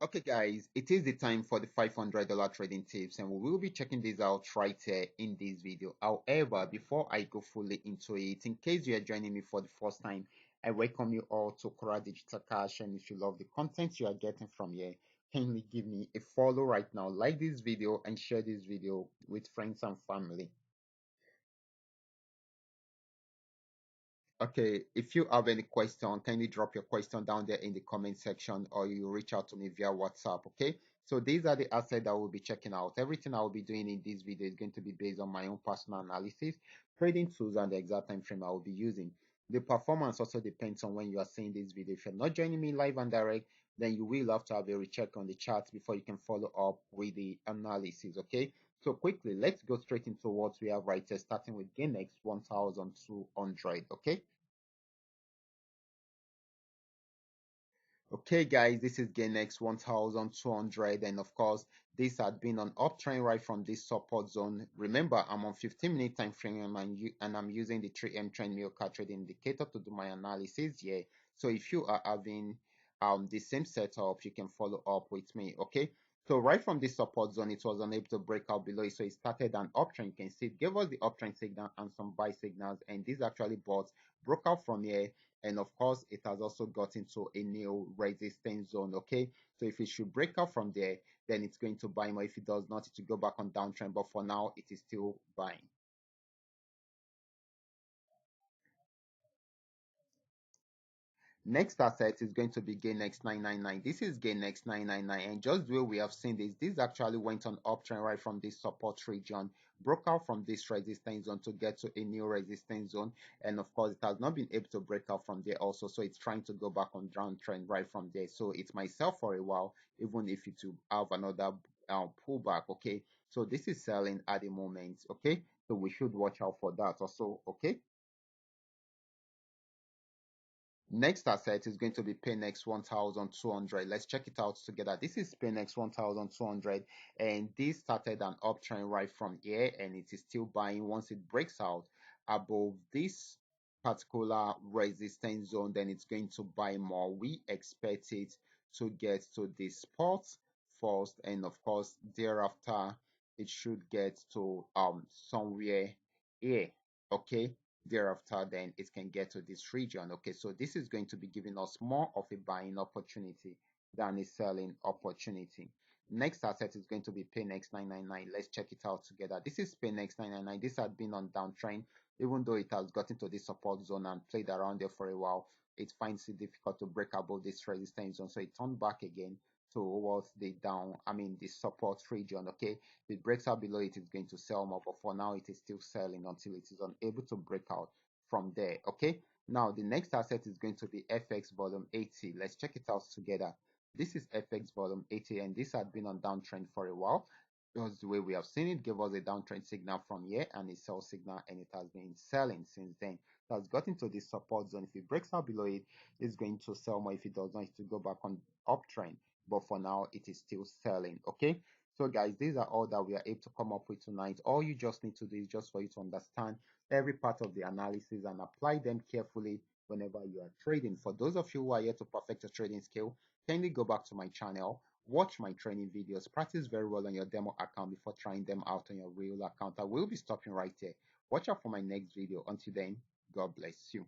Okay, guys, it is the time for the $500 trading tips, and we will be checking this out right here in this video. However, before I go fully into it, in case you are joining me for the first time, I welcome you all to Qora Digital Cash. And if you love the content you are getting from here, kindly give me a follow right now, like this video, and share this video with friends and family. Okay, if you have any question, kindly drop your question down there in the comment section or you reach out to me via WhatsApp. Okay, so these are the assets that we'll be checking out. Everything I will be doing in this video is going to be based on my own personal analysis, trading tools, and the exact time frame I will be using. The performance also depends on when you are seeing this video. If you're not joining me live and direct, then you will have to have a recheck on the chart before you can follow up with the analysis. Okay, so quickly, let's go straight into what we have right here, starting with GainX 1200. Okay. Okay, guys, this is GainX 1200, and of course, this had been an uptrend right from this support zone. Remember, I'm on 15-minute time frame and I'm using the 3M trend meal card trading indicator to do my analysis here. So if you are having the same setup, you can follow up with me. Okay. So right from this support zone, it was unable to break out below it. So it started an uptrend. You can see it gave us the uptrend signal and some buy signals, and this actually broke out from here, and of course it has also got into a new resistance zone. Okay, so if it should break out from there, then it's going to buy more. If it does not, it will go back on downtrend, but for now it is still buying. Next asset is going to be GainX 999. This is GainX 999, and just the way we have seen this actually went on uptrend right from this support region, broke out from this resistance zone to get to a new resistance zone, and of course it has not been able to break out from there also, so it's trying to go back on downtrend right from there. So it might sell for a while, even if it will have another pullback. Okay, so this is selling at the moment. Okay, so we should watch out for that also. Okay. Next asset is going to be PayNext 1200. Let's check it out together. This is PayNext 1200, and this started an uptrend right from here, and it is still buying. Once it breaks out above this particular resistance zone, then it's going to buy more. We expect it to get to this spot first, and of course thereafter it should get to somewhere here. Okay, thereafter then it can get to this region. Okay, so this is going to be giving us more of a buying opportunity than a selling opportunity. Next asset is going to be PayNext 999. Let's check it out together. This is PayNext 999. This had been on downtrend. Even though it has gotten to this support zone and played around there for a while, it finds it difficult to break above this resistance zone, so it turned back again towards the the support region. Okay, if it breaks out below it, it's going to sell more, but for now it is still selling until it is unable to break out from there. Okay, now the next asset is going to be FX volume 80. Let's check it out together. This is FX volume 80, and this had been on downtrend for a while. Because the way we have seen it, gave us a downtrend signal from here and a sell signal, and it has been selling since then. It has got into this support zone. If it breaks out below it, it's going to sell more. If it does not, it will go back on uptrend, but for now it is still selling. Okay, so guys, these are all that we are able to come up with tonight. All you just need to do is just for you to understand every part of the analysis and apply them carefully whenever you are trading. For those of you who are here to perfect your trading skill, kindly go back to my channel, watch my training videos, practice very well on your demo account before trying them out on your real account. I will be stopping right here. Watch out for my next video. Until then, God bless you.